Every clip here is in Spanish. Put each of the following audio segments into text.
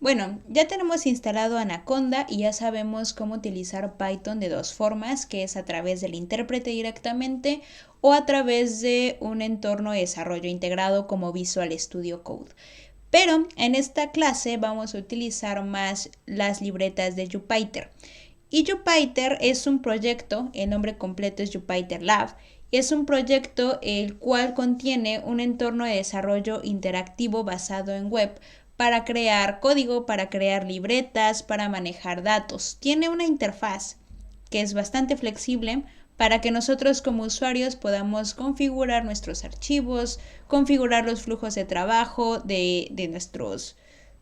Bueno, ya tenemos instalado Anaconda y ya sabemos cómo utilizar Python de dos formas, que es a través del intérprete directamente o a través de un entorno de desarrollo integrado como Visual Studio Code. Pero en esta clase vamos a utilizar más las libretas de Jupyter. Y Jupyter es un proyecto, el nombre completo es Jupyter Lab, y es un proyecto el cual contiene un entorno de desarrollo interactivo basado en web para crear código, para crear libretas, para manejar datos. Tiene una interfaz que es bastante flexible para que nosotros como usuarios podamos configurar nuestros archivos, configurar los flujos de trabajo de nuestros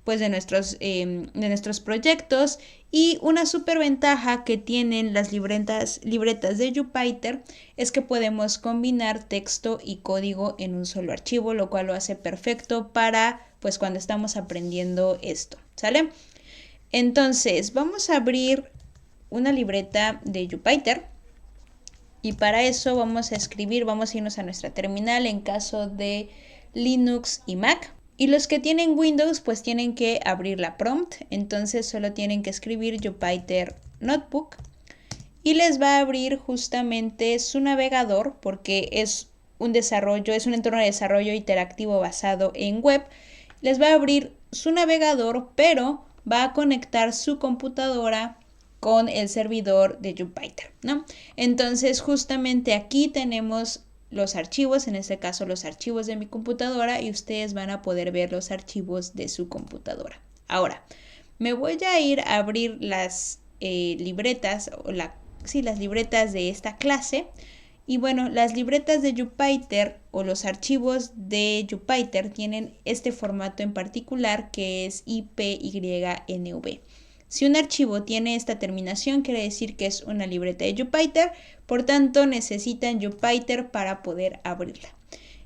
de nuestros proyectos. Y una super ventaja que tienen las libretas de Jupyter es que podemos combinar texto y código en un solo archivo, lo cual lo hace perfecto para pues cuando estamos aprendiendo esto, ¿sale? Entonces vamos a abrir una libreta de Jupyter y para eso vamos a irnos a nuestra terminal en caso de Linux y Mac. Y los que tienen Windows pues tienen que abrir la prompt, entonces solo tienen que escribir Jupyter Notebook y les va a abrir justamente su navegador porque es un entorno de desarrollo interactivo basado en web. Les va a abrir su navegador, pero va a conectar su computadora con el servidor de Jupyter, ¿no? Entonces justamente aquí tenemos los archivos, en este caso los archivos de mi computadora, y ustedes van a poder ver los archivos de su computadora. Ahora, me voy a ir a abrir las libretas, las libretas de esta clase. Y bueno, las libretas de Jupyter o los archivos de Jupyter tienen este formato en particular que es IPYNV. Si un archivo tiene esta terminación, quiere decir que es una libreta de Jupyter, por tanto necesitan Jupyter para poder abrirla.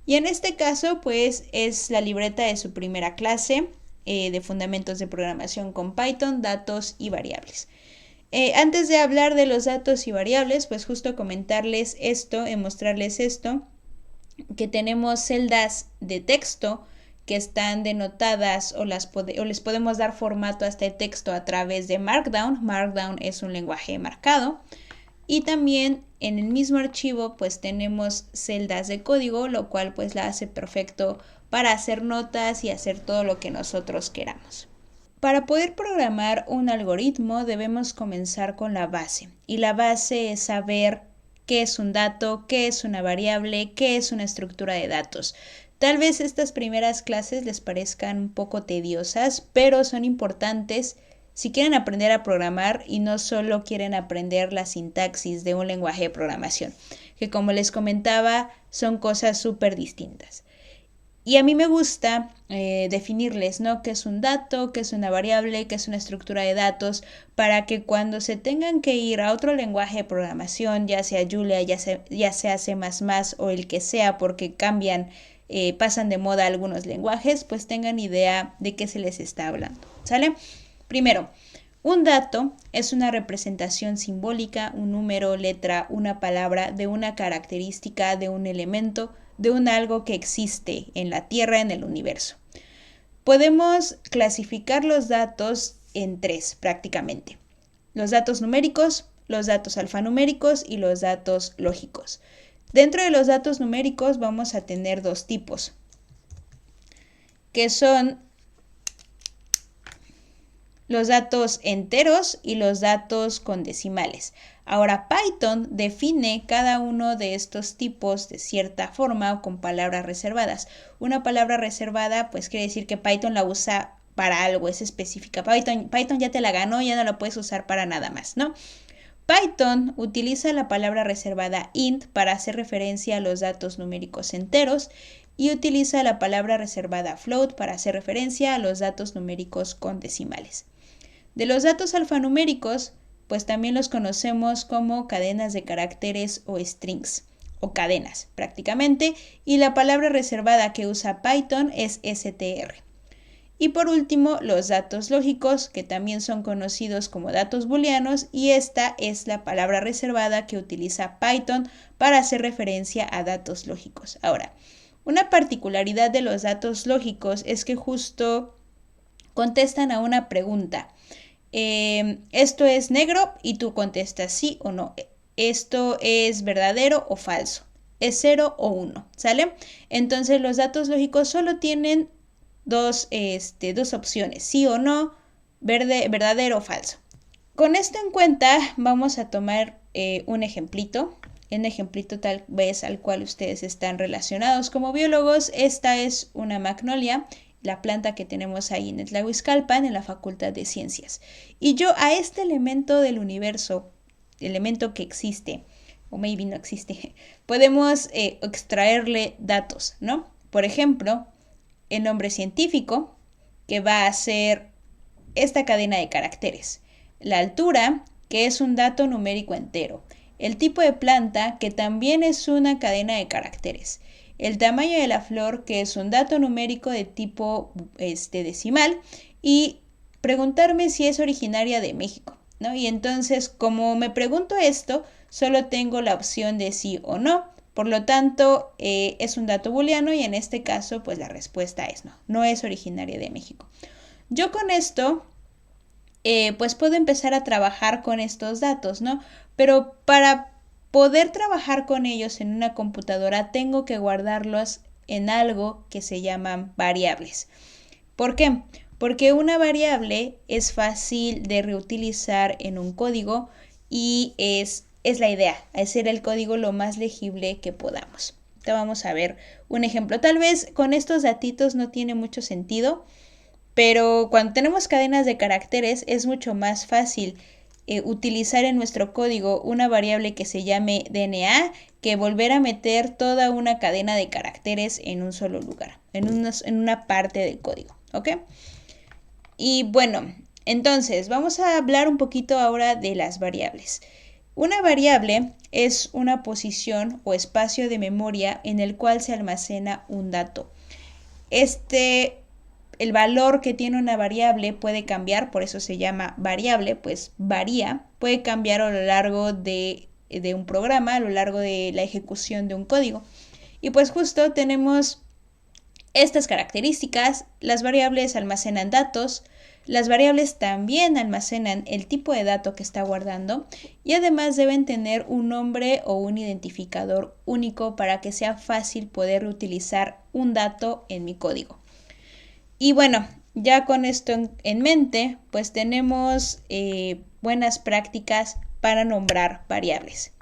Y en este caso, pues es la libreta de su primera clase de fundamentos de programación con Python, datos y variables. Antes de hablar de los datos y variables, pues justo comentarles esto, mostrarles esto, que tenemos celdas de texto que están denotadas o les podemos dar formato a este texto a través de Markdown. Markdown es un lenguaje marcado. Y también en el mismo archivo pues tenemos celdas de código, lo cual pues la hace perfecto para hacer notas y hacer todo lo que nosotros queramos. Para poder programar un algoritmo debemos comenzar con la base, y la base es saber qué es un dato, qué es una variable, qué es una estructura de datos. Tal vez estas primeras clases les parezcan un poco tediosas, pero son importantes si quieren aprender a programar y no solo quieren aprender la sintaxis de un lenguaje de programación, que como les comentaba son cosas súper distintas. Y a mí me gusta definirles, ¿no? Qué es un dato, qué es una variable, qué es una estructura de datos, para que cuando se tengan que ir a otro lenguaje de programación, ya sea Julia, ya sea C++ o el que sea, porque cambian, pasan de moda algunos lenguajes, pues tengan idea de qué se les está hablando, ¿sale? Primero, un dato es una representación simbólica, un número, letra, una palabra de una característica, de un elemento, de un algo que existe en la Tierra, en el universo. Podemos clasificar los datos en tres prácticamente: los datos numéricos, los datos alfanuméricos y los datos lógicos. Dentro de los datos numéricos vamos a tener dos tipos, que son los datos enteros y los datos con decimales. Ahora Python define cada uno de estos tipos de cierta forma o con palabras reservadas. Una palabra reservada pues quiere decir que Python la usa para algo, es específica. Python ya te la ganó, ya no la puedes usar para nada más, ¿no? Python utiliza la palabra reservada int para hacer referencia a los datos numéricos enteros y utiliza la palabra reservada float para hacer referencia a los datos numéricos con decimales. De los datos alfanuméricos, pues también los conocemos como cadenas de caracteres o strings, o cadenas prácticamente, y la palabra reservada que usa Python es str. Y por último, los datos lógicos, que también son conocidos como datos booleanos, y esta es la palabra reservada que utiliza Python para hacer referencia a datos lógicos. Ahora, una particularidad de los datos lógicos es que justo contestan a una pregunta. Esto es negro y tú contestas sí o no. Esto es verdadero o falso. Es 0 o 1, ¿sale? Entonces los datos lógicos solo tienen dos opciones, sí o no, verdadero o falso. Con esto en cuenta vamos a tomar un ejemplito tal vez al cual ustedes están relacionados como biólogos. Esta es una magnolia, la planta que tenemos ahí en Tlahuizcalpan, en la Facultad de Ciencias. Y yo a este elemento del universo, elemento que existe, o maybe no existe, podemos extraerle datos, ¿no? Por ejemplo, el nombre científico, que va a ser esta cadena de caracteres. La altura, que es un dato numérico entero. El tipo de planta, que también es una cadena de caracteres. El tamaño de la flor, que es un dato numérico de tipo decimal. Y preguntarme si es originaria de México, ¿no? Y entonces, como me pregunto esto, solo tengo la opción de sí o no. Por lo tanto, es un dato booleano y en este caso, pues la respuesta es no. No es originaria de México. Yo con esto pues puedo empezar a trabajar con estos datos, ¿no? Pero para poder trabajar con ellos en una computadora tengo que guardarlos en algo que se llaman variables. ¿Por qué? Porque una variable es fácil de reutilizar en un código y es la idea, hacer el código lo más legible que podamos. Te vamos a ver un ejemplo. Tal vez con estos datitos no tiene mucho sentido, pero cuando tenemos cadenas de caracteres es mucho más fácil utilizar en nuestro código una variable que se llame DNA que volver a meter toda una cadena de caracteres en un solo lugar, en una parte del código, ¿ok? Y bueno, entonces vamos a hablar un poquito ahora de las variables. Una variable es una posición o espacio de memoria en el cual se almacena un dato. El valor que tiene una variable puede cambiar, por eso se llama variable, pues varía, puede cambiar a lo largo de un programa, a lo largo de la ejecución de un código. Y pues justo tenemos estas características. Las variables almacenan datos, las variables también almacenan el tipo de dato que está guardando y además deben tener un nombre o un identificador único para que sea fácil poder utilizar un dato en mi código. Y bueno, ya con esto en mente, pues tenemos buenas prácticas para nombrar variables.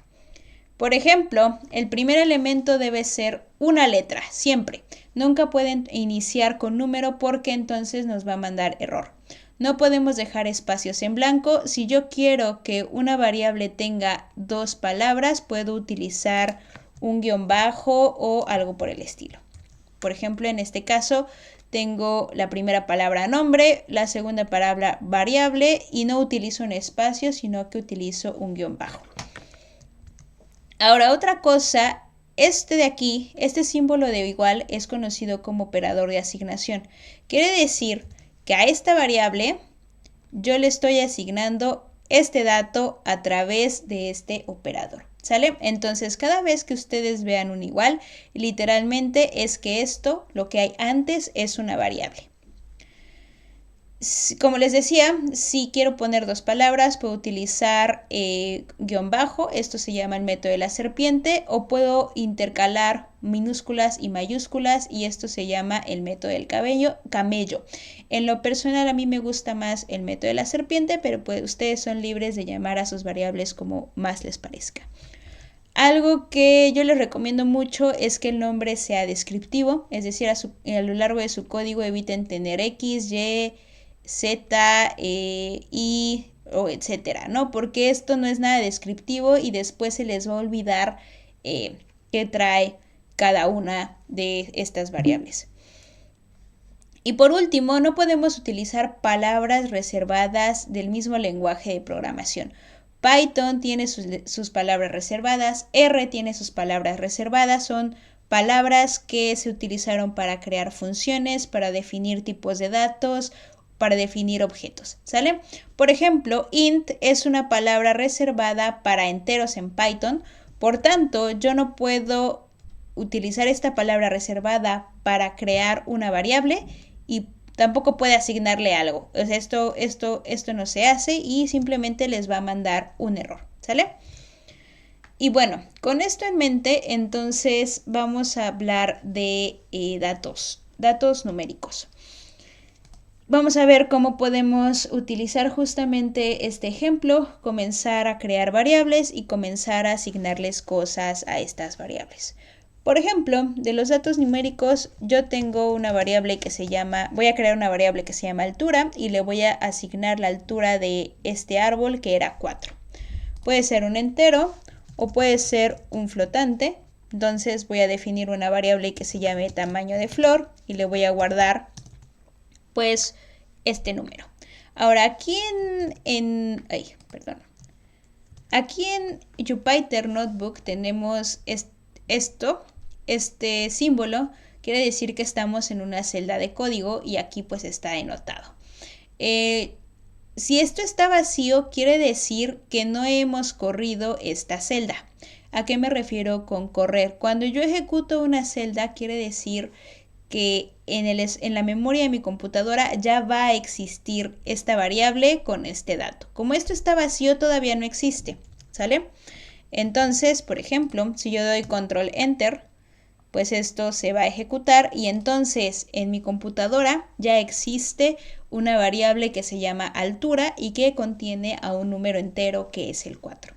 Por ejemplo, el primer elemento debe ser una letra, siempre. Nunca pueden iniciar con número porque entonces nos va a mandar error. No podemos dejar espacios en blanco. Si yo quiero que una variable tenga 2 palabras, puedo utilizar un guión bajo o algo por el estilo. Por ejemplo, en este caso tengo la primera palabra nombre, la segunda palabra variable y no utilizo un espacio, sino que utilizo un guión bajo. Ahora, otra cosa, de aquí, este símbolo de igual es conocido como operador de asignación. Quiere decir que a esta variable yo le estoy asignando este dato a través de este operador. ¿Sale? Entonces, cada vez que ustedes vean un igual, literalmente es que esto, lo que hay antes, es una variable. Como les decía, si quiero poner 2 palabras, puedo utilizar guión bajo, esto se llama el método de la serpiente, o puedo intercalar minúsculas y mayúsculas y esto se llama el método del camello. En lo personal a mí me gusta más el método de la serpiente, pero pues ustedes son libres de llamar a sus variables como más les parezca. Algo que yo les recomiendo mucho es que el nombre sea descriptivo, es decir, a lo largo de su código eviten tener X, Y, Z, I o etcétera, ¿no? Porque esto no es nada descriptivo y después se les va a olvidar qué trae cada una de estas variables. Y por último, no podemos utilizar palabras reservadas del mismo lenguaje de programación. Python tiene sus palabras reservadas, R tiene sus palabras reservadas, son palabras que se utilizaron para crear funciones, para definir tipos de datos, para definir objetos, ¿sale? Por ejemplo, int es una palabra reservada para enteros en Python, por tanto, yo no puedo utilizar esta palabra reservada para crear una variable y tampoco puede asignarle algo. O sea, esto no se hace y simplemente les va a mandar un error, ¿sale? Y bueno, con esto en mente, entonces vamos a hablar de datos numéricos. Vamos a ver cómo podemos utilizar justamente este ejemplo, comenzar a crear variables y comenzar a asignarles cosas a estas variables. Por ejemplo, de los datos numéricos, yo tengo una variable que se llama, voy a crear una variable que se llama altura y le voy a asignar la altura de este árbol que era 4. Puede ser un entero o puede ser un flotante. Entonces voy a definir una variable que se llame tamaño de flor y le voy a guardar pues este número. Ahora aquí aquí en Jupyter Notebook tenemos este símbolo, quiere decir que estamos en una celda de código y aquí pues está denotado. Si esto está vacío, quiere decir que no hemos corrido esta celda. ¿A qué me refiero con correr? Cuando yo ejecuto una celda, quiere decir que en la memoria de mi computadora ya va a existir esta variable con este dato. Como esto está vacío, todavía no existe, ¿sale? Entonces, por ejemplo, si yo doy control enter, pues esto se va a ejecutar y entonces en mi computadora ya existe una variable que se llama altura y que contiene a un número entero que es el 4.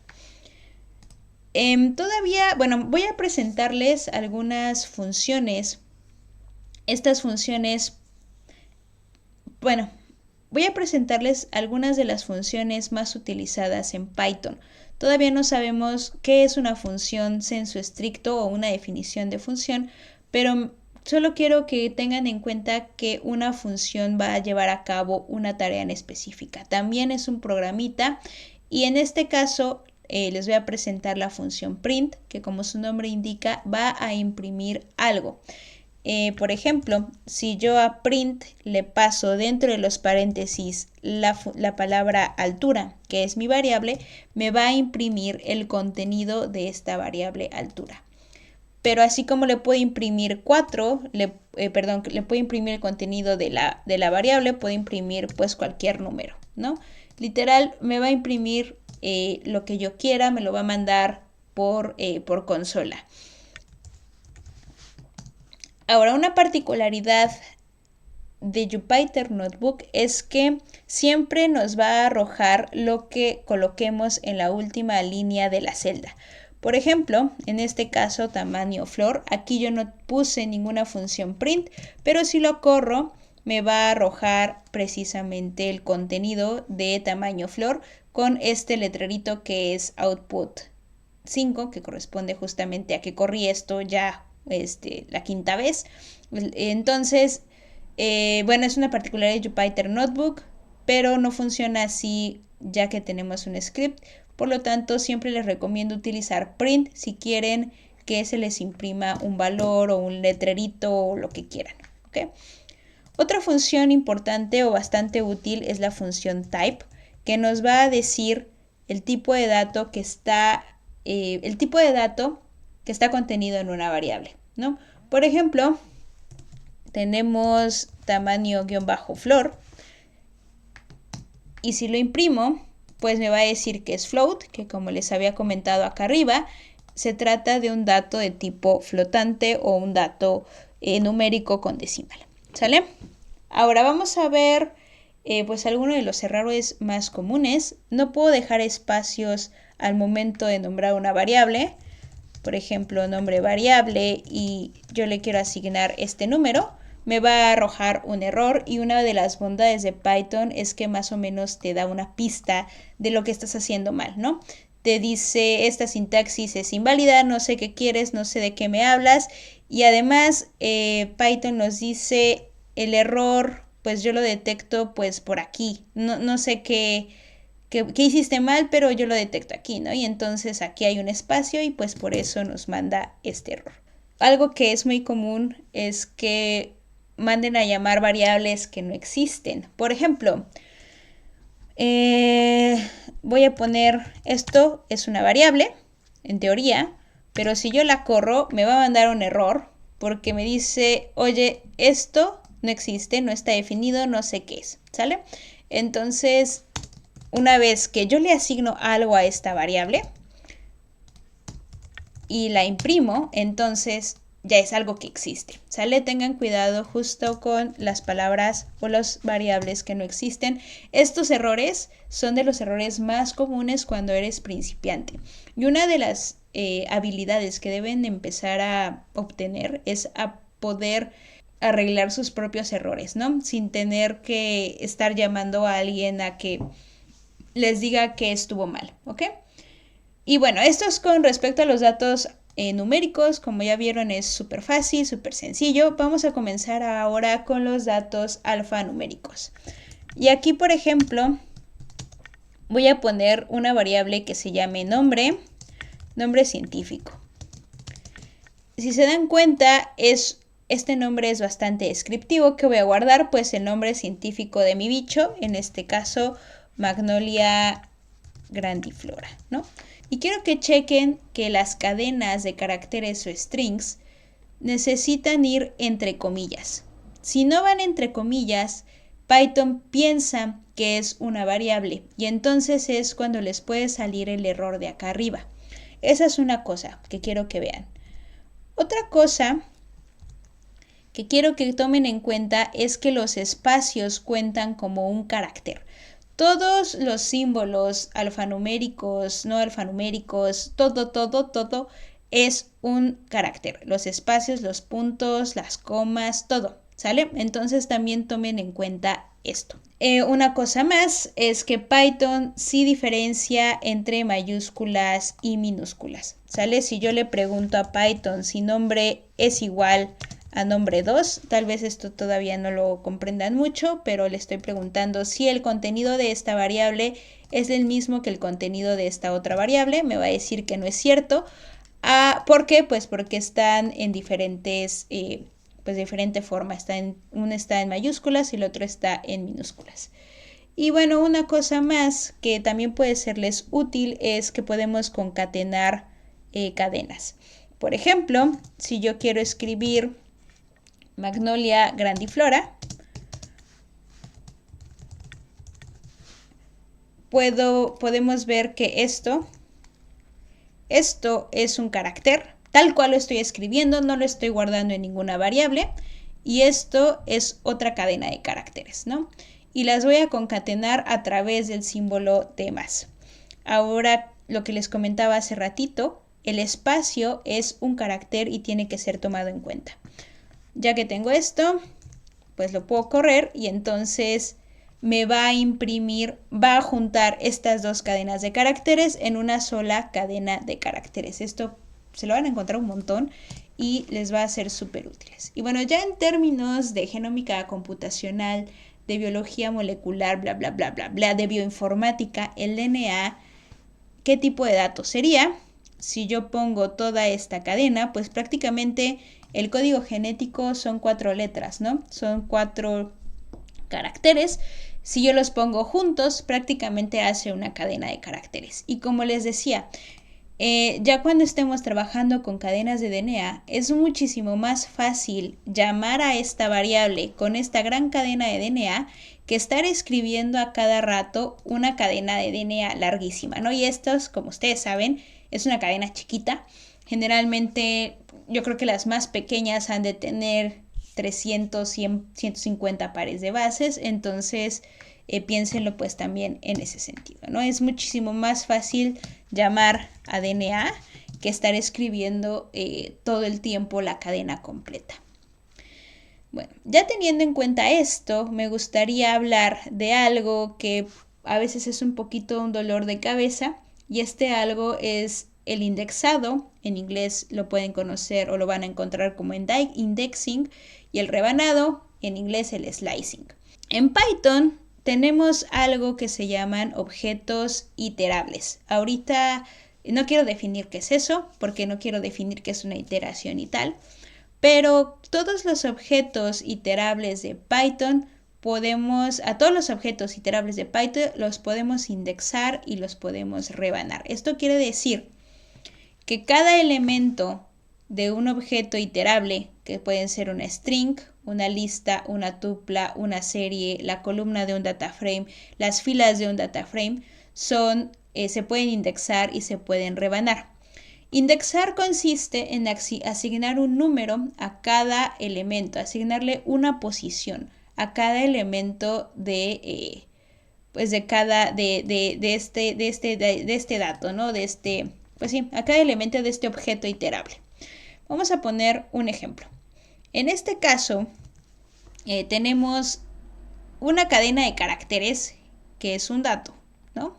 Voy a presentarles algunas funciones. Estas funciones, voy a presentarles algunas de las funciones más utilizadas en Python. Todavía no sabemos qué es una función sensu estricto o una definición de función, pero solo quiero que tengan en cuenta que una función va a llevar a cabo una tarea en específica. También es un programita y en este caso les voy a presentar la función print, que como su nombre indica va a imprimir algo. Por ejemplo, si yo a print le paso dentro de los paréntesis la palabra altura, que es mi variable, me va a imprimir el contenido de esta variable altura. Pero así como le puedo imprimir 4, le puedo imprimir el contenido de la variable, puedo imprimir pues cualquier número, ¿no? Literal, me va a imprimir lo que yo quiera, me lo va a mandar por consola. Ahora, una particularidad de Jupyter Notebook es que siempre nos va a arrojar lo que coloquemos en la última línea de la celda. Por ejemplo, en este caso tamaño flor, aquí yo no puse ninguna función print, pero si lo corro me va a arrojar precisamente el contenido de tamaño flor con este letrerito que es output 5, que corresponde justamente a que corrí esto ya la quinta vez. Entonces, es una particularidad de Jupyter Notebook, pero no funciona así ya que tenemos un script. Por lo tanto, siempre les recomiendo utilizar print si quieren que se les imprima un valor o un letrerito o lo que quieran, ¿okay? Otra función importante o bastante útil es la función type, que nos va a decir el tipo de dato que está contenido en una variable, ¿no? Por ejemplo, tenemos tamaño-flor y si lo imprimo, pues me va a decir que es float, que como les había comentado acá arriba, se trata de un dato de tipo flotante o un dato numérico con decimal, ¿sale? Ahora vamos a ver pues algunos de los errores más comunes. No puedo dejar espacios al momento de nombrar una variable. Por ejemplo, nombre variable y yo le quiero asignar este número, me va a arrojar un error y una de las bondades de Python es que más o menos te da una pista de lo que estás haciendo mal, ¿no? Te dice esta sintaxis es inválida, no sé qué quieres, no sé de qué me hablas y además Python nos dice el error, pues yo lo detecto pues por aquí, no sé qué hiciste mal, pero yo lo detecto aquí, ¿no? Y entonces aquí hay un espacio y pues por eso nos manda este error. Algo que es muy común es que manden a llamar variables que no existen. Por ejemplo, voy a poner esto es una variable, en teoría, pero si yo la corro me va a mandar un error porque me dice, oye, esto no existe, no está definido, no sé qué es, ¿sale? Entonces, una vez que yo le asigno algo a esta variable y la imprimo, entonces ya es algo que existe, ¿sale? Tengan cuidado justo con las palabras o las variables que no existen. Estos errores son de los errores más comunes cuando eres principiante. Y una de las habilidades que deben empezar a obtener es a poder arreglar sus propios errores, ¿no? Sin tener que estar llamando a alguien a que les diga que estuvo mal, ¿ok? Y bueno, esto es con respecto a los datos numéricos. Como ya vieron, es súper fácil, súper sencillo. Vamos a comenzar ahora con los datos alfanuméricos. Y aquí, por ejemplo, voy a poner una variable que se llame nombre científico. Si se dan cuenta, este nombre es bastante descriptivo. ¿Qué voy a guardar? Pues el nombre científico de mi bicho, en este caso Magnolia grandiflora, ¿no? Y quiero que chequen que las cadenas de caracteres o strings necesitan ir entre comillas. Si no van entre comillas, Python piensa que es una variable y entonces es cuando les puede salir el error de acá arriba. Esa es una cosa que quiero que vean. Otra cosa que quiero que tomen en cuenta es que los espacios cuentan como un carácter. Todos los símbolos alfanuméricos, no alfanuméricos, todo es un carácter. Los espacios, los puntos, las comas, todo, ¿sale? Entonces también tomen en cuenta esto. Una cosa más es que Python sí diferencia entre mayúsculas y minúsculas, ¿sale? Si yo le pregunto a Python si nombre es igual a nombre 2, tal vez esto todavía no lo comprendan mucho, pero le estoy preguntando si el contenido de esta variable es el mismo que el contenido de esta otra variable. Me va a decir que no es cierto. ¿Por qué? Pues porque están en diferentes, pues de diferente forma. Uno está en mayúsculas y el otro está en minúsculas. Y bueno, una cosa más que también puede serles útil es que podemos concatenar cadenas. Por ejemplo, si yo quiero escribir Magnolia grandiflora, podemos ver que esto es un carácter, tal cual lo estoy escribiendo, no lo estoy guardando en ninguna variable, y esto es otra cadena de caracteres, ¿no? Y las voy a concatenar a través del símbolo de más. Ahora, lo que les comentaba hace ratito, el espacio es un carácter y tiene que ser tomado en cuenta. Ya que tengo esto, pues lo puedo correr y entonces me va a imprimir, va a juntar estas dos cadenas de caracteres en una sola cadena de caracteres. Esto se lo van a encontrar un montón y les va a ser súper útiles. Y bueno, ya en términos de genómica computacional, de biología molecular, bla, bla, bla, bla, bla, de bioinformática, el DNA, ¿qué tipo de datos sería? Si yo pongo toda esta cadena, pues prácticamente el código genético son 4 letras, ¿no? Son 4 caracteres. Si yo los pongo juntos, prácticamente hace una cadena de caracteres. Y como les decía, ya cuando estemos trabajando con cadenas de DNA, es muchísimo más fácil llamar a esta variable con esta gran cadena de DNA que estar escribiendo a cada rato una cadena de DNA larguísima, ¿no? Y estos, como ustedes saben, es una cadena chiquita. Generalmente, yo creo que las más pequeñas han de tener 300, 100, 150 pares de bases, entonces piénsenlo pues también en ese sentido, ¿no? Es muchísimo más fácil llamar a DNA que estar escribiendo todo el tiempo la cadena completa. Bueno, ya teniendo en cuenta esto, me gustaría hablar de algo que a veces es un poquito un dolor de cabeza, y este algo es el indexado. En inglés lo pueden conocer o lo van a encontrar como indexing, y el rebanado, en inglés el slicing. En Python tenemos algo que se llaman objetos iterables. Ahorita no quiero definir qué es eso, porque no quiero definir qué es una iteración y tal, pero todos los objetos iterables de Python a todos los objetos iterables de Python los podemos indexar y los podemos rebanar. Esto quiere decir que cada elemento de un objeto iterable que pueden ser una string, una lista, una tupla, una serie, la columna de un data frame, las filas de un data frame, se pueden indexar y se pueden rebanar. Indexar consiste en asignar un número a cada elemento, asignarle una posición a cada elemento de este dato, ¿no? A cada elemento de este objeto iterable. Vamos a poner un ejemplo. En este caso, tenemos una cadena de caracteres que es un dato, ¿no?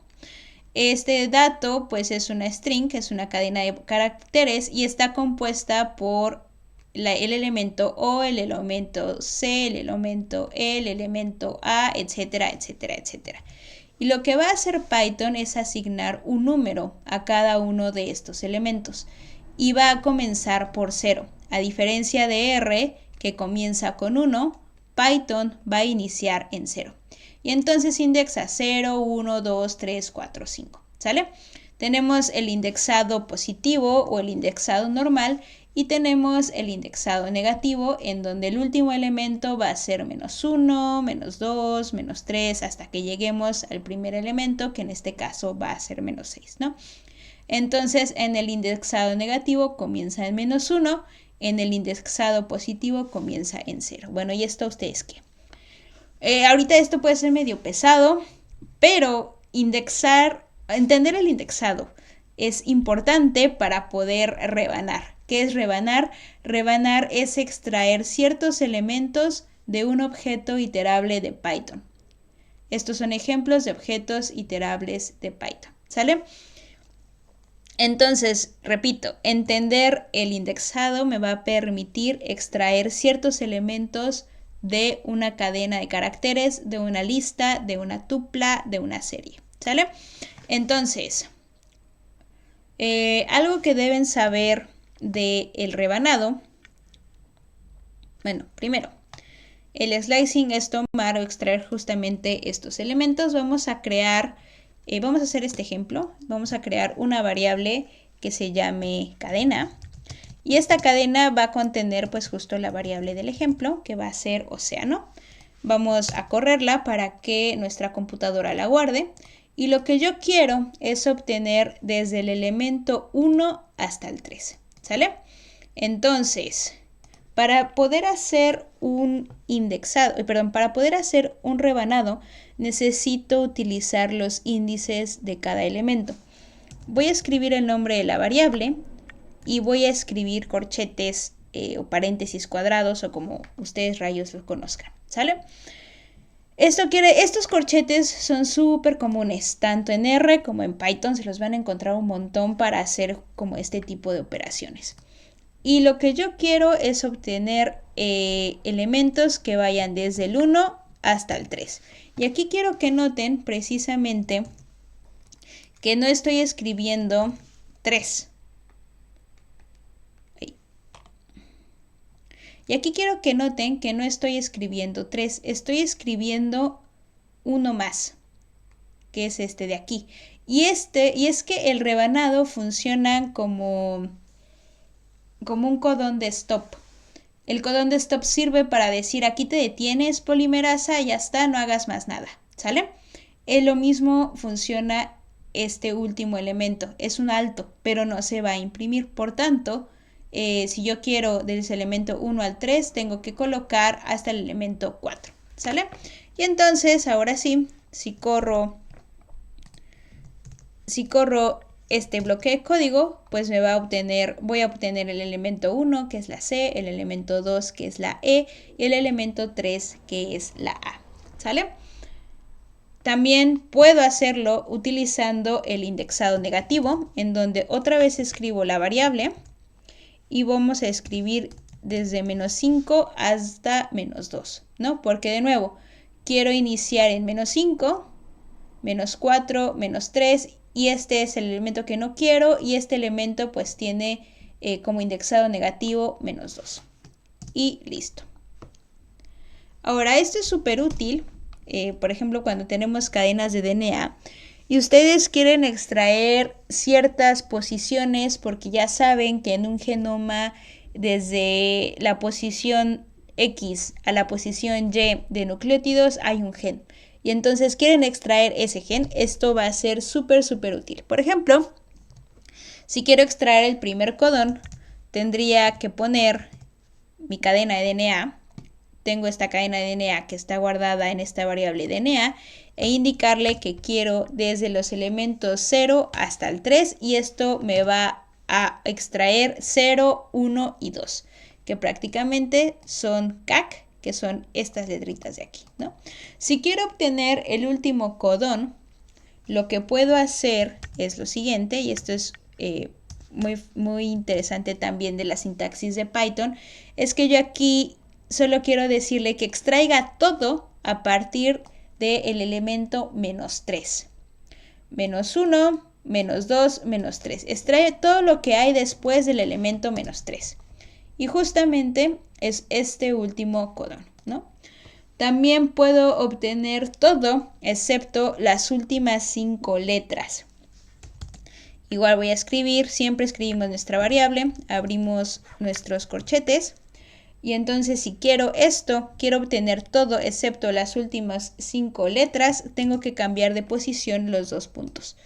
Este dato pues es una string, es una cadena de caracteres y está compuesta por el elemento O, el elemento C, el elemento E, el elemento A, etcétera, etcétera, etcétera. Y lo que va a hacer Python es asignar un número a cada uno de estos elementos y va a comenzar por 0. A diferencia de R, que comienza con 1, Python va a iniciar en 0. Y entonces indexa 0, 1, 2, 3, 4, 5. ¿Sale? Tenemos el indexado positivo o el indexado normal y tenemos el indexado negativo en donde el último elemento va a ser -1, -2, -3 hasta que lleguemos al primer elemento que en este caso va a ser -6, ¿no? Entonces en el indexado negativo comienza en -1, en el indexado positivo comienza en 0. Bueno, ¿y esto ustedes qué? Ahorita esto puede ser medio pesado, pero entender el indexado es importante para poder rebanar. ¿Qué es rebanar? Rebanar es extraer ciertos elementos de un objeto iterable de Python. Estos son ejemplos de objetos iterables de Python, ¿sale? Entonces, repito, entender el indexado me va a permitir extraer ciertos elementos de una cadena de caracteres, de una lista, de una tupla, de una serie, ¿sale? Entonces, algo que deben saber del rebanado, bueno, primero, el slicing es tomar o extraer justamente estos elementos. Vamos a hacer este ejemplo, vamos a crear una variable que se llame cadena. Y esta cadena va a contener pues justo la variable del ejemplo, que va a ser océano. Vamos a correrla para que nuestra computadora la guarde. Y lo que yo quiero es obtener desde el elemento 1 hasta el 3. ¿Sale? Entonces, para poder hacer para poder hacer un rebanado, necesito utilizar los índices de cada elemento. Voy a escribir el nombre de la variable y voy a escribir corchetes o paréntesis cuadrados o como ustedes rayos los conozcan, ¿sale? Estos corchetes son súper comunes, tanto en R como en Python se los van a encontrar un montón para hacer como este tipo de operaciones. Y lo que yo quiero es obtener elementos que vayan desde el 1 hasta el 3. Y aquí quiero que noten precisamente que no estoy escribiendo 3. Y aquí quiero que noten que no estoy escribiendo 3, estoy escribiendo uno más, que es este de aquí. Y es que el rebanado funciona como un codón de stop. El codón de stop sirve para decir aquí te detienes, polimerasa, ya está, no hagas más nada, ¿sale? Lo mismo funciona este último elemento, es un alto, pero no se va a imprimir, por tanto, si yo quiero desde el elemento 1 al 3, tengo que colocar hasta el elemento 4, ¿sale? Y entonces, ahora sí, si corro este bloque de código, pues voy a obtener el elemento 1, que es la C, el elemento 2, que es la E, y el elemento 3, que es la A, ¿sale? También puedo hacerlo utilizando el indexado negativo, en donde otra vez escribo la variable, y vamos a escribir desde -5 hasta -2, ¿no? Porque de nuevo, quiero iniciar en -5, -4, -3, y este es el elemento que no quiero, y este elemento pues tiene como indexado negativo -2. Y listo. Ahora, esto es súper útil, por ejemplo, cuando tenemos cadenas de DNA, y ustedes quieren extraer ciertas posiciones porque ya saben que en un genoma desde la posición X a la posición Y de nucleótidos hay un gen. Y entonces quieren extraer ese gen, esto va a ser súper útil. Por ejemplo, si quiero extraer el primer codón, tendría que poner mi cadena de DNA. Tengo esta cadena de DNA que está guardada en esta variable DNA e indicarle que quiero desde los elementos 0 hasta el 3 y esto me va a extraer 0, 1 y 2, que prácticamente son CAC, que son estas letritas de aquí, ¿no? Si quiero obtener el último codón, lo que puedo hacer es lo siguiente, y esto es muy interesante también de la sintaxis de Python, es que yo aquí solo quiero decirle que extraiga todo a partir del elemento -3. -1, -2, -3. Extrae todo lo que hay después del elemento -3. Y justamente es este último codón, ¿no? También puedo obtener todo excepto las últimas 5 letras. Igual voy a escribir, siempre escribimos nuestra variable, abrimos nuestros corchetes y entonces si quiero esto, quiero obtener todo excepto las últimas 5 letras, tengo que cambiar de posición los 2 puntos.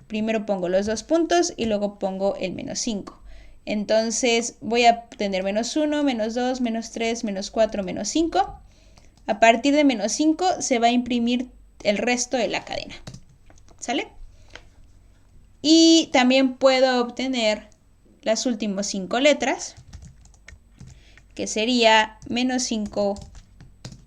Primero pongo los 2 puntos y luego pongo el -5. Entonces voy a obtener -1, -2, -3, -4, -5. A partir de -5 se va a imprimir el resto de la cadena. ¿Sale? Y también puedo obtener las últimas 5 letras, que sería -5,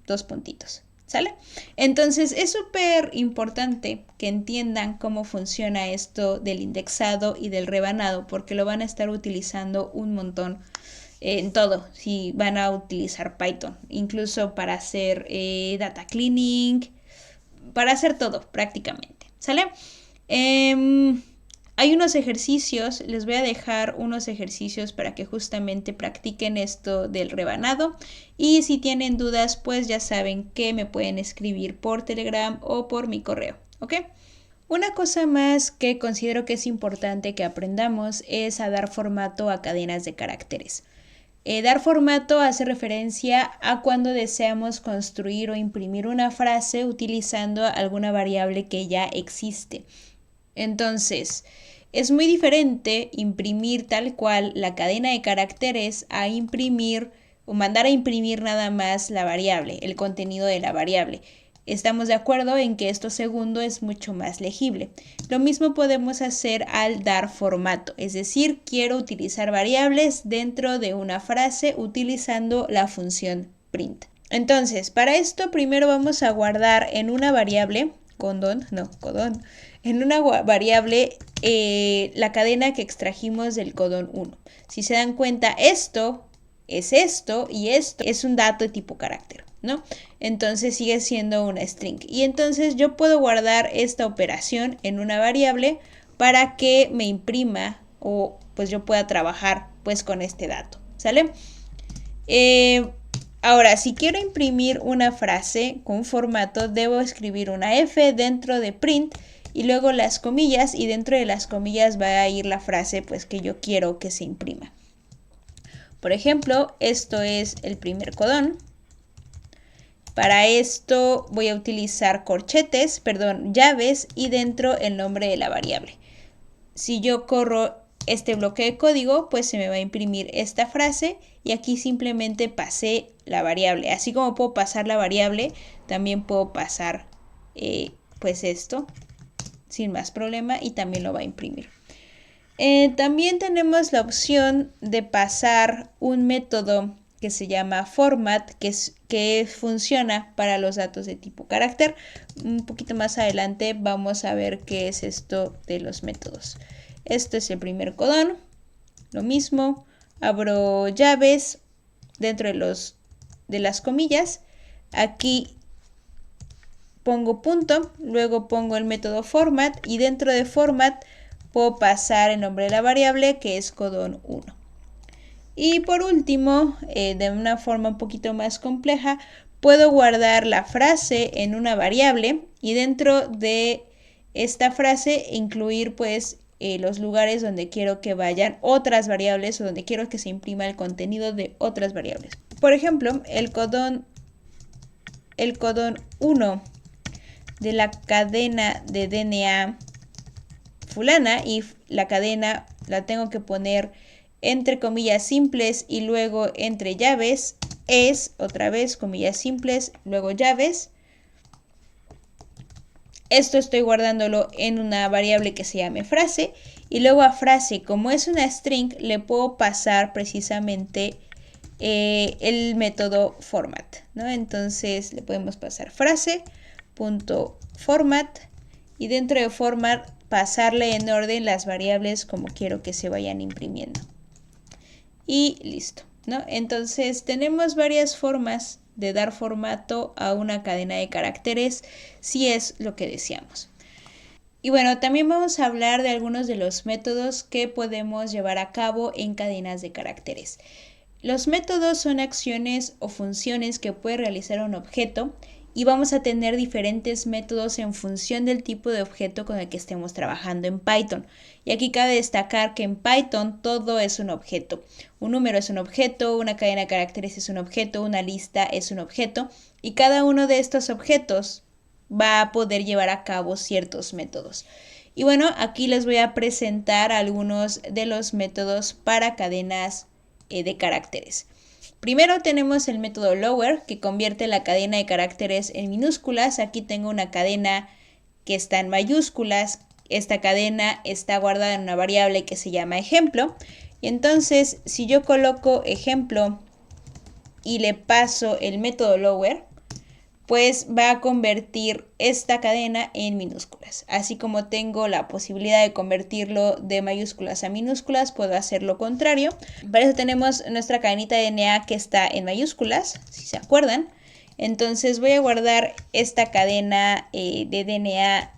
2 puntitos. ¿Sale? Entonces es súper importante que entiendan cómo funciona esto del indexado y del rebanado, porque lo van a estar utilizando un montón en todo, si van a utilizar Python, incluso para hacer data cleaning, para hacer todo prácticamente. ¿Sale? Hay unos ejercicios, les voy a dejar unos ejercicios para que justamente practiquen esto del rebanado y si tienen dudas pues ya saben que me pueden escribir por Telegram o por mi correo, ¿ok? Una cosa más que considero que es importante que aprendamos es a dar formato a cadenas de caracteres. Dar formato hace referencia a cuando deseamos construir o imprimir una frase utilizando alguna variable que ya existe. Entonces, es muy diferente imprimir tal cual la cadena de caracteres a imprimir o mandar a imprimir nada más la variable, el contenido de la variable. Estamos de acuerdo en que esto segundo es mucho más legible. Lo mismo podemos hacer al dar formato, es decir, quiero utilizar variables dentro de una frase utilizando la función print. Entonces, para esto primero vamos a guardar en una variable, en una variable la cadena que extrajimos del codón 1. Si se dan cuenta, esto es esto y esto es un dato de tipo carácter, ¿no? Entonces sigue siendo una string. Y entonces yo puedo guardar esta operación en una variable para que me imprima o pues yo pueda trabajar pues con este dato, ¿sale? Ahora, si quiero imprimir una frase con formato, debo escribir una F dentro de print y luego las comillas y dentro de las comillas va a ir la frase pues que yo quiero que se imprima. Por ejemplo, esto es el primer codón. Para esto voy a utilizar llaves y dentro el nombre de la variable. Si yo corro este bloque de código, pues se me va a imprimir esta frase y aquí simplemente pasé la variable. Así como puedo pasar la variable, también puedo pasar pues esto sin más problema y también lo va a imprimir. También tenemos la opción de pasar un método que se llama format, que funciona para los datos de tipo carácter. Un poquito más adelante vamos a ver qué es esto de los métodos. Esto es el primer codón, lo mismo, abro llaves dentro de las comillas, aquí pongo punto, luego pongo el método format y dentro de format puedo pasar el nombre de la variable que es codón 1. Y por último, de una forma un poquito más compleja, puedo guardar la frase en una variable y dentro de esta frase incluir pues los lugares donde quiero que vayan otras variables o donde quiero que se imprima el contenido de otras variables. Por ejemplo, el codón 1 de la cadena de DNA fulana, y la cadena la tengo que poner entre comillas simples y luego entre llaves, es otra vez comillas simples, luego llaves. Esto estoy guardándolo en una variable que se llame frase, y luego a frase, como es una string, le puedo pasar precisamente el método format, ¿no? Entonces le podemos pasar frase.format y dentro de format pasarle en orden las variables como quiero que se vayan imprimiendo. Y listo, ¿no? Entonces tenemos varias formas de dar formato a una cadena de caracteres si es lo que deseamos. Y bueno, también vamos a hablar de algunos de los métodos que podemos llevar a cabo en cadenas de caracteres. Los métodos son acciones o funciones que puede realizar un objeto y vamos a tener diferentes métodos en función del tipo de objeto con el que estemos trabajando en Python. Y aquí cabe destacar que en Python todo es un objeto. Un número es un objeto, una cadena de caracteres es un objeto, una lista es un objeto, y cada uno de estos objetos va a poder llevar a cabo ciertos métodos. Y bueno, aquí les voy a presentar algunos de los métodos para cadenas de caracteres. Primero tenemos el método lower, que convierte la cadena de caracteres en minúsculas. Aquí tengo una cadena que está en mayúsculas. Esta cadena está guardada en una variable que se llama ejemplo. Y entonces, si yo coloco ejemplo y le paso el método lower, pues va a convertir esta cadena en minúsculas. Así como tengo la posibilidad de convertirlo de mayúsculas a minúsculas, puedo hacer lo contrario. Para eso tenemos nuestra cadenita de DNA que está en mayúsculas, si se acuerdan. Entonces voy a guardar esta cadena de DNA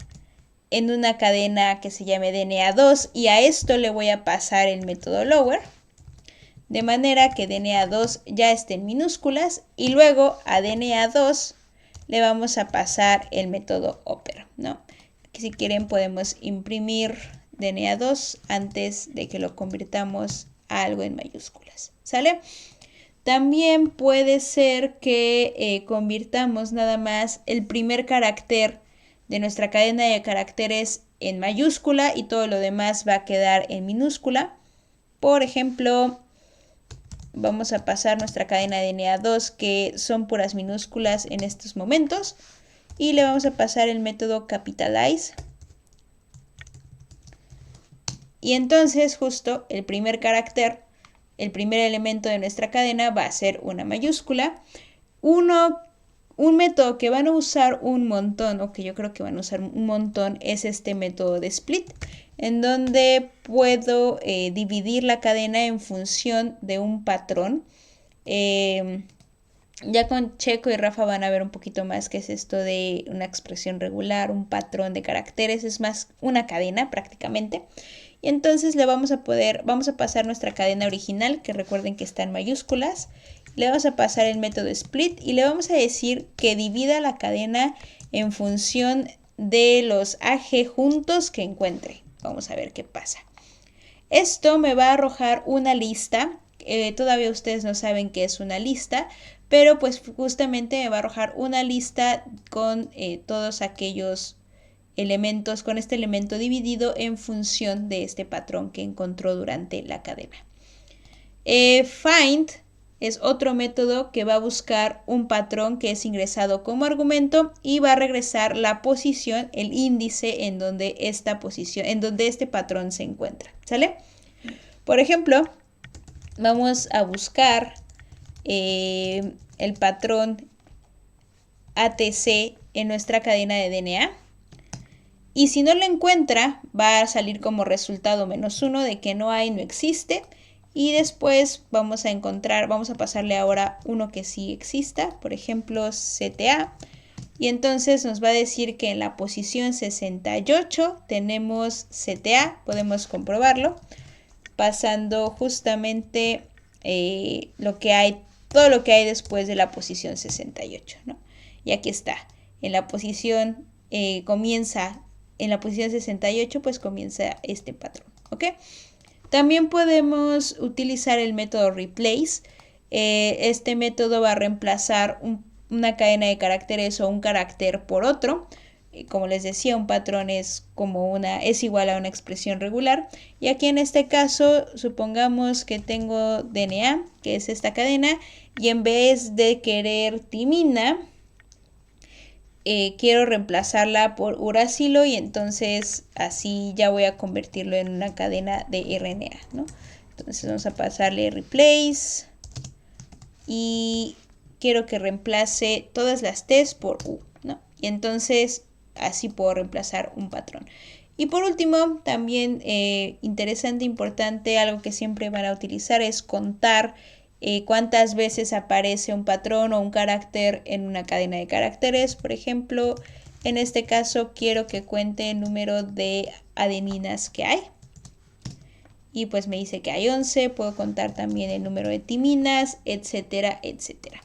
en una cadena que se llame DNA2 y a esto le voy a pasar el método lower. De manera que DNA2 ya esté en minúsculas y luego a DNA2 le vamos a pasar el método upper, ¿no? Aquí si quieren podemos imprimir DNA2 antes de que lo convirtamos a algo en mayúsculas, ¿sale? También puede ser que convirtamos nada más el primer carácter de nuestra cadena de caracteres en mayúscula y todo lo demás va a quedar en minúscula. Por ejemplo, vamos a pasar nuestra cadena de DNA2 que son puras minúsculas en estos momentos y le vamos a pasar el método capitalize. Y entonces justo el primer carácter, el primer elemento de nuestra cadena va a ser una mayúscula. Un método que van a usar un montón, o que yo creo que van a usar un montón, es este método de split, en donde puedo dividir la cadena en función de un patrón. Ya con Checo y Rafa van a ver un poquito más qué es esto de una expresión regular, un patrón de caracteres, es más una cadena prácticamente. Y entonces vamos a pasar nuestra cadena original, que recuerden que está en mayúsculas, le vamos a pasar el método split y le vamos a decir que divida la cadena en función de los adjuntos que encuentre. Vamos a ver qué pasa. Esto me va a arrojar una lista. Todavía ustedes no saben qué es una lista, pero pues justamente me va a arrojar una lista con todos aquellos elementos, con este elemento dividido en función de este patrón que encontró durante la cadena. Find es otro método que va a buscar un patrón que es ingresado como argumento y va a regresar la posición, el índice en donde este patrón se encuentra, ¿sale? Por ejemplo, vamos a buscar el patrón ATC en nuestra cadena de DNA. Y si no lo encuentra, va a salir como resultado -1 de que no hay, no existe. Y después vamos a pasarle ahora uno que sí exista, por ejemplo CTA. Y entonces nos va a decir que en la posición 68 tenemos CTA, podemos comprobarlo, pasando justamente todo lo que hay después de la posición 68, ¿no? Y aquí está, en la posición comienza en la posición 68 pues comienza este patrón, ¿ok? También podemos utilizar el método replace. Este método va a reemplazar una cadena de caracteres o un carácter por otro. Como les decía, un patrón es igual a una expresión regular. Y aquí en este caso, supongamos que tengo DNA, que es esta cadena, y en vez de querer timina, quiero reemplazarla por uracilo, y entonces así ya voy a convertirlo en una cadena de RNA, ¿no? Entonces vamos a pasarle replace y quiero que reemplace todas las T's por U, ¿no? Y entonces así puedo reemplazar un patrón. Y por último, también interesante, importante, algo que siempre van a utilizar es contar cuántas veces aparece un patrón o un carácter en una cadena de caracteres. Por ejemplo, en este caso quiero que cuente el número de adeninas que hay. Y pues me dice que hay 11, puedo contar también el número de timinas, etcétera, etcétera.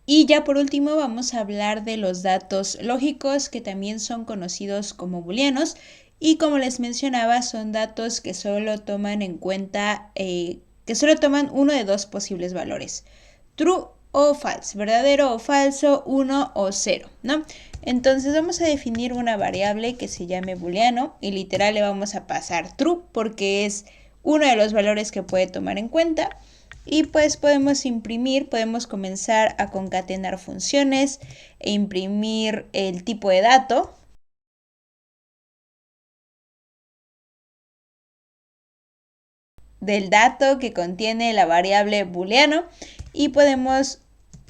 Y ya por último vamos a hablar de los datos lógicos, que también son conocidos como booleanos. Y como les mencionaba, son datos que solo toman en cuenta, que solo toman uno de dos posibles valores: true o false, verdadero o falso, 1 o 0, ¿no? Entonces vamos a definir una variable que se llame booleano y literal le vamos a pasar true porque es uno de los valores que puede tomar en cuenta. Y pues podemos comenzar a concatenar funciones e imprimir el tipo de dato del dato que contiene la variable booleano, y podemos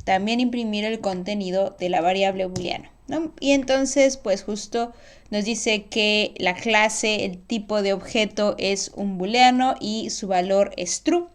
también imprimir el contenido de la variable booleano, ¿no? Y entonces pues justo nos dice que la clase, el tipo de objeto es un booleano y su valor es true.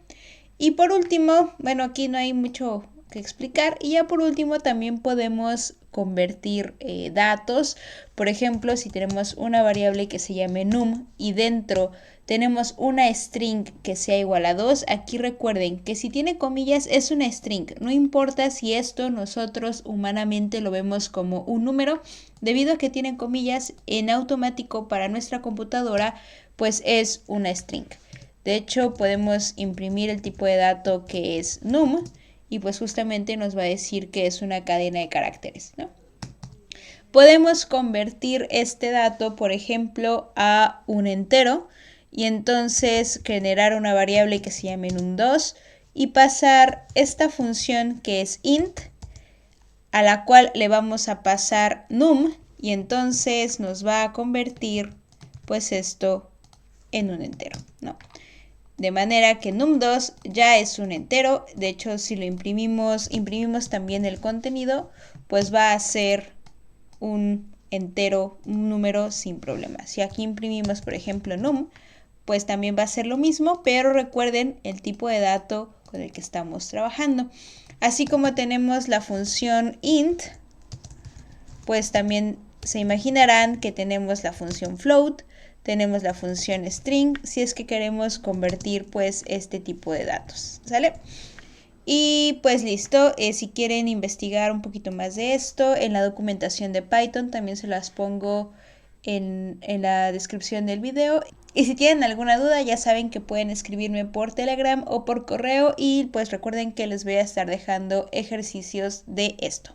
Y por último, bueno, aquí no hay mucho que explicar. Y ya por último también podemos convertir datos. Por ejemplo, si tenemos una variable que se llame num y dentro tenemos una string que sea igual a 2, aquí recuerden que si tiene comillas es una string. No importa si esto nosotros humanamente lo vemos como un número, debido a que tiene comillas, en automático para nuestra computadora pues es una string. De hecho, podemos imprimir el tipo de dato que es num y pues justamente nos va a decir que es una cadena de caracteres, ¿no? Podemos convertir este dato, por ejemplo, a un entero y entonces generar una variable que se llame num2 y pasar esta función que es int, a la cual le vamos a pasar num, y entonces nos va a convertir pues esto en un entero, ¿no? De manera que num2 ya es un entero. De hecho, si lo imprimimos también el contenido, pues va a ser un entero, un número sin problema. Si aquí imprimimos, por ejemplo, num, pues también va a ser lo mismo, pero recuerden el tipo de dato con el que estamos trabajando. Así como tenemos la función int, pues también se imaginarán que tenemos la función float, tenemos la función string, si es que queremos convertir pues este tipo de datos, ¿sale? Y pues listo, si quieren investigar un poquito más de esto, en la documentación de Python también se las pongo en la descripción del video. Y si tienen alguna duda, ya saben que pueden escribirme por Telegram o por correo, y pues recuerden que les voy a estar dejando ejercicios de esto.